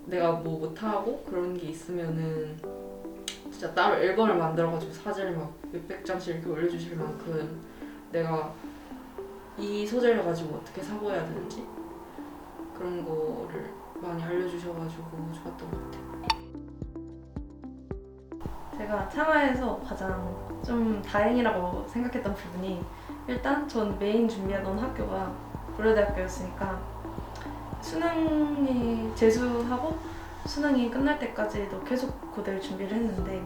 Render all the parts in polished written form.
내가 뭐 못하고 그런 게 있으면은 진짜 따로 앨범을 만들어가지고 사진을 막 몇백 장씩 이렇게 올려주실 만큼 내가 이 소재를 가지고 어떻게 사고해야 되는지 그런 거를 많이 알려주셔가지고 좋았던 것 같아요. 제가 창화에서 가장 좀 다행이라고 생각했던 부분이 일단 전 메인 준비하던 학교가 고려대학교였으니까 수능이 재수하고 수능이 끝날 때까지도 계속 고대를 준비를 했는데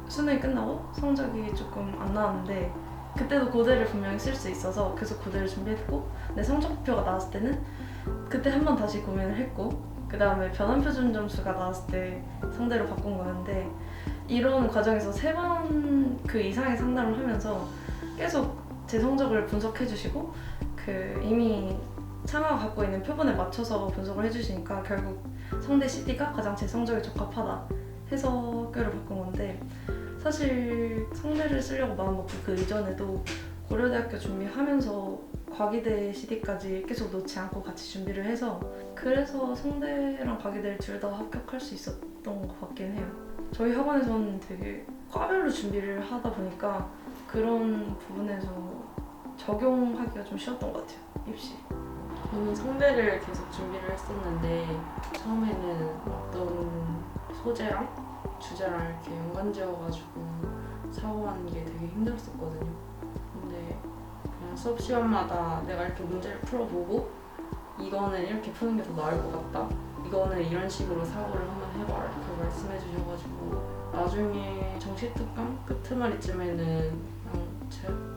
수능이 끝나고 성적이 조금 안 나왔는데 그때도 고대를 분명히 쓸 수 있어서 계속 고대를 준비했고 내 성적표가 나왔을 때는 그때 한 번 다시 고민을 했고 그 다음에 변환 표준 점수가 나왔을 때 상대로 바꾼 거였는데 이런 과정에서 3번 그 이상의 상담을 하면서 계속 제 성적을 분석해 주시고 그 이미 창화가 갖고 있는 표본에 맞춰서 분석을 해주시니까 결국 성대 CD가 가장 제 성적에 적합하다 해서 학교를 바꾼 건데 사실 성대를 쓰려고 마음먹고 그 이전에도 고려대학교 준비하면서 과기대 CD까지 계속 놓지 않고 같이 준비를 해서 그래서 성대랑 과기대를 둘 다 합격할 수 있었던 것 같긴 해요. 저희 학원에서는 되게 과별로 준비를 하다 보니까 그런 부분에서 적용하기가 좀 쉬웠던 것 같아요, 입시. 저는 성대를 계속 준비를 했었는데 처음에는 어떤 소재랑 주제랑 이렇게 연관지어가지고 사고하는 게 되게 힘들었었거든요. 근데 그냥 수업 시간마다 내가 이렇게 문제를 풀어보고 이거는 이렇게 푸는 게 더 나을 것 같다. 이거는 이런 식으로 사고를 한번 해봐라 이렇게 말씀해 주셔가지고 나중에 정시특강 끝말이쯤에는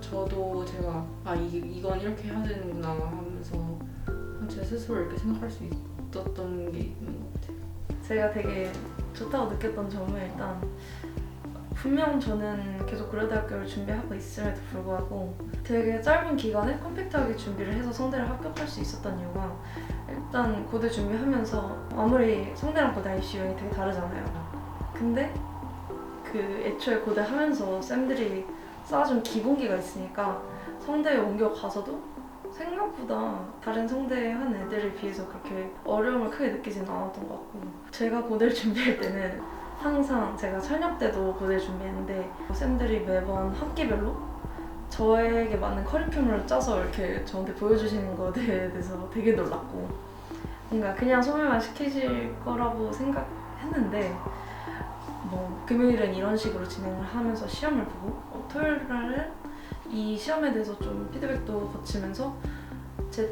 저도 제가 이건 이렇게 해야 되는구나 하면서 제 스스로 이렇게 생각할 수 있었던 게 있는 것 같아요. 제가 되게 좋다고 느꼈던 점은 일단 분명 저는 계속 고려대학교를 준비하고 있음에도 불구하고 되게 짧은 기간에 컴팩트하게 준비를 해서 성대를 합격할 수 있었던 이유가 일단 고대 준비하면서 아무리 성대랑 고대 입시 유형이 되게 다르잖아요. 근데 그 애초에 고대 하면서 쌤들이 쌓아준 기본기가 있으니까 성대에 옮겨가서도 생각보다 다른 성대 한 애들에 비해서 그렇게 어려움을 크게 느끼지는 않았던 것 같고 제가 고대를 준비할 때는 항상 제가 철력 때도 고대를 준비했는데 쌤들이 매번 학기별로 저에게 맞는 커리큘럼을 짜서 이렇게 저한테 보여주시는 것에 대해서 되게 놀랐고 뭔가 그냥 소개만 시키실 거라고 생각했는데 뭐 금요일은 이런 식으로 진행을 하면서 시험을 보고 토요일 날은 이 시험에 대해서 좀 피드백도 거치면서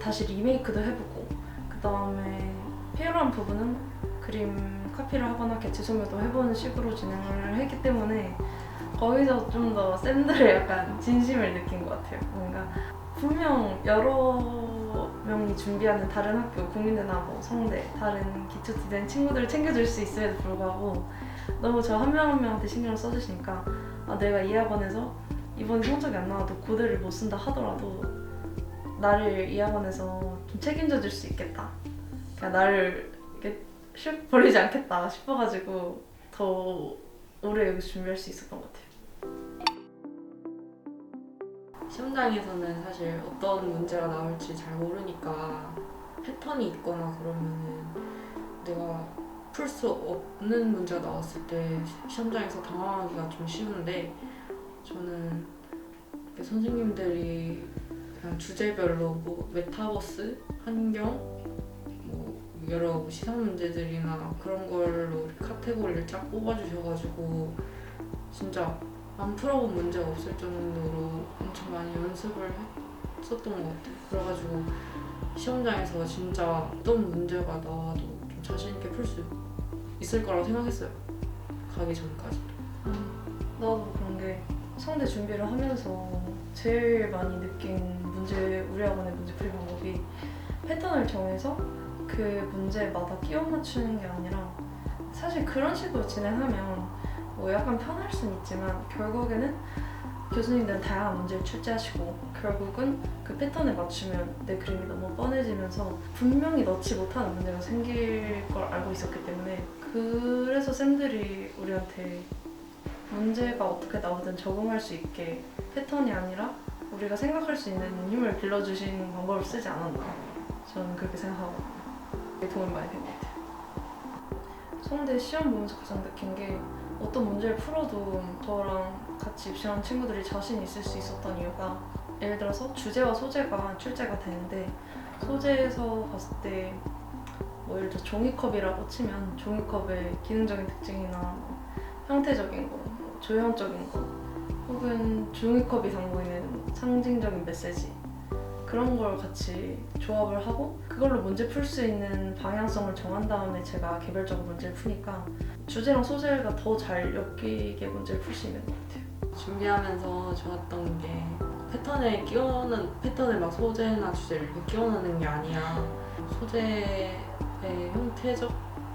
다시 리메이크도 해보고 그 다음에 필요한 부분은 그림 카피를 하거나 개체 소묘도 해보는 식으로 진행을 했기 때문에 거기서 좀 더 쌤들의 약간 진심을 느낀 것 같아요. 뭔가 분명 여러 명이 준비하는 다른 학교, 국민대나 뭐 성대, 다른 기초 디자인 친구들을 챙겨줄 수 있음에도 불구하고 너무 저 한 명 한 명한테 신경을 써주시니까 내가 이 학원에서 이번에 성적이 안 나와도 고대를 못 쓴다 하더라도 나를 이 학원에서 좀 책임져 줄 수 있겠다. 그냥 나를 이렇게 슉 버리지 않겠다 싶어가지고 더 오래 여기서 준비할 수 있었던 것 같아요. 시험장에서는 사실 어떤 문제가 나올지 잘 모르니까 패턴이 있거나 그러면은 내가 풀 수 없는 문제가 나왔을 때 시험장에서 당황하기가 좀 쉬운데 저는 선생님들이 그냥 주제별로 뭐 메타버스, 환경, 뭐 여러 시상 문제들이나 그런 걸로 카테고리를 쫙 뽑아주셔가지고 진짜 안 풀어본 문제가 없을 정도로 엄청 많이 연습을 했었던 것 같아요. 그래가지고 시험장에서 진짜 어떤 문제가 나와도 좀 자신 있게 풀 수 있을 거라고 생각했어요. 가기 전까지. 나도 그런 게 성대 준비를 하면서 제일 많이 느낀 우리 학원의 문제풀이 방법이 패턴을 정해서 그 문제마다 끼워 맞추는 게 아니라 사실 그런 식으로 진행하면 뭐 약간 편할 수는 있지만 결국에는 교수님들은 다양한 문제를 출제하시고 결국은 그 패턴에 맞추면 내 그림이 너무 뻔해지면서 분명히 넣지 못하는 문제가 생길 걸 알고 있었기 때문에 그래서 쌤들이 우리한테 문제가 어떻게 나오든 적응할 수 있게 패턴이 아니라 우리가 생각할 수 있는 힘을 빌려주신 방법을 쓰지 않았나 저는 그렇게 생각하고 도움이 많이 된 것 같아요. 성대 시험 보면서 가장 느낀 게 어떤 문제를 풀어도 저랑 같이 입시한 친구들이 자신 있을 수 있었던 이유가 예를 들어서 주제와 소재가 출제가 되는데 소재에서 봤을 때 뭐 예를 들어 종이컵이라고 치면 종이컵의 기능적인 특징이나 뭐 형태적인 거, 뭐 조형적인 거 혹은 종이컵이 담고 있는 상징적인 메시지 그런 걸 같이 조합을 하고 그걸로 문제 풀 수 있는 방향성을 정한 다음에 제가 개별적으로 문제를 푸니까 주제랑 소재가 더 잘 엮이게 문제를 풀 수 있는 것 같아요. 준비하면서 좋았던 게 패턴에 막 소재나 주제를 이렇게 끼워 넣는 게 아니라 소재의 형태적,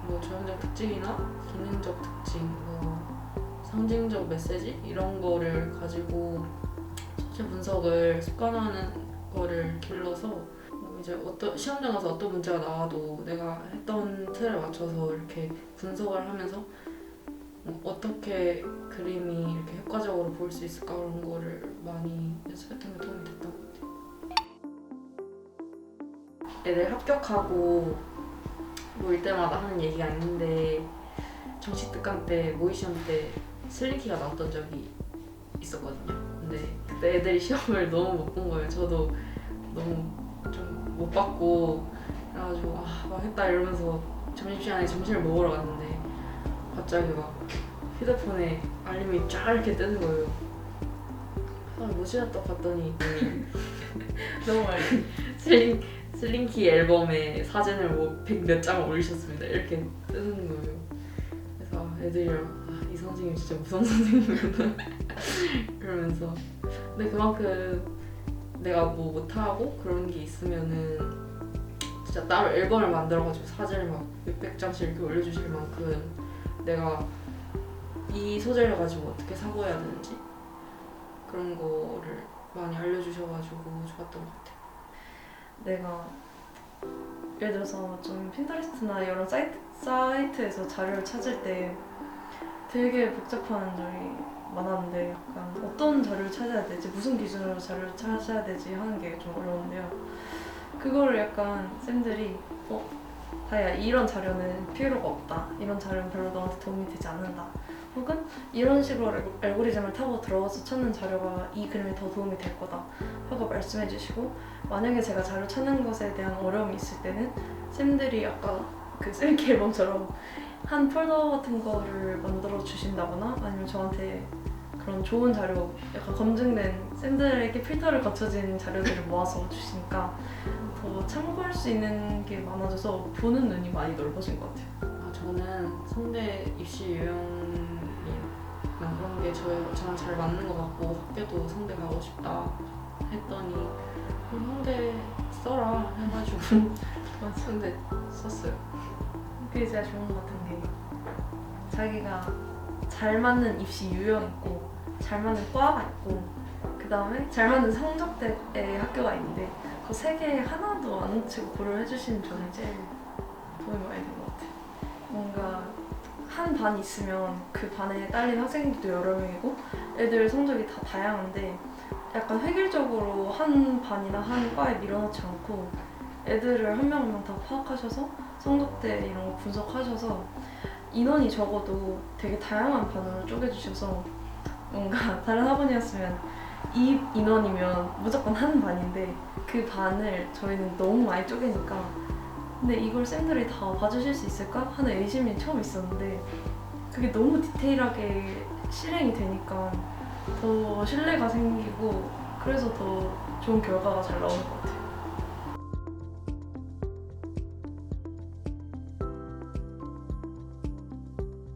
뭐 조형적 특징이나 기능적 특징, 뭐 상징적 메시지 이런 거를 가지고 소재 분석을 습관화하는 거를 길러서 이제 시험장 가서 어떤 문제가 나와도 내가 했던 틀에 맞춰서 이렇게 분석을 하면서 어떻게 그림이 이렇게 효과적으로 보일 수 있을까 그런 거를 많이 연습했던 게 도움이 됐던 것 같아요. 애들 합격하고 모일 때마다 하는 얘기가 있는데 정시특강 때 모의 시험 때 슬링키가 나왔던 적이 있었거든요. 근데 그때 애들이 시험을 너무 못 본 거예요. 저도 너무 좀 못 봤고 그래가지고 망했다 이러면서 점심시간에 점심을 먹으러 갔는데 갑자기 막 휴대폰에 알림이 쫙 이렇게 뜨는 거예요. 뭐지? 딱 봤더니 너무 많이 슬링키 앨범에 사진을 뭐 100몇 장을 올리셨습니다. 이렇게 뜨는 거예요. 그래서 애들이랑 이 선생님 진짜 무서운 선생님이구나 이러면서 근데 그만큼 내가 뭐 못하고 그런 게 있으면은 진짜 따로 앨범을 만들어가지고 사진을 막 몇백 장씩 이렇게 올려주실 만큼 내가 이 소재를 가지고 어떻게 사고해야 되는지 그런 거를 많이 알려주셔가지고 좋았던 것 같아요. 내가 예를 들어서 좀 핀터레스트나 이런 사이트에서 자료를 찾을 때 되게 복잡한 점이 많았는데 약간 어떤 자료를 찾아야 되지, 무슨 기준으로 자료를 찾아야 되지 하는 게 좀 어려운데요. 그거를 약간 쌤들이 다야 이런 자료는 필요가 없다, 이런 자료는 별로 너한테 도움이 되지 않는다, 혹은 이런 식으로 알고리즘을 타고 들어가서 찾는 자료가 이 그림에 더 도움이 될 거다 하고 말씀해 주시고 만약에 제가 자료 찾는 것에 대한 어려움이 있을 때는 쌤들이 아까 그 슬기 앨범처럼 한 폴더 같은 거를 만들어 주신다거나 아니면 저한테 그런 좋은 자료, 약간 검증된 쌤들에게 필터를 거쳐진 자료들을 모아서 주시니까 더 참고할 수 있는 게 많아져서 보는 눈이 많이 넓어진 것 같아요. 저는 성대 입시 유형이나 그런 게 저랑 잘 맞는 것 같고 학교도 성대 가고 싶다 했더니 성대 써라 해가지고 성대 썼어요. 그게 진짜 좋은 것 같은 게 자기가 잘 맞는 입시 유형 있고 잘 맞는 과가 있고 그 다음에 잘 맞는 성적대의 학교가 있는데 그 세 개 하나도 안 놓치고 고려를 해주시는 점이 제일 도움이 많이 된 것 같아요. 뭔가 한 반 있으면 그 반에 딸린 학생들도 여러 명이고 애들 성적이 다 다양한데 약간 획일적으로 한 반이나 한 과에 밀어넣지 않고 애들을 한 명 한 명 다 파악하셔서 성적대 이런 거 분석하셔서 인원이 적어도 되게 다양한 반으로 쪼개주셔서 뭔가 다른 학원이었으면 이 인원이면 무조건 한 반인데 그 반을 저희는 너무 많이 쪼개니까 근데 이걸 쌤들이 다 봐주실 수 있을까 하는 의심이 처음 있었는데 그게 너무 디테일하게 실행이 되니까 더 신뢰가 생기고 그래서 더 좋은 결과가 잘 나오는 것 같아요.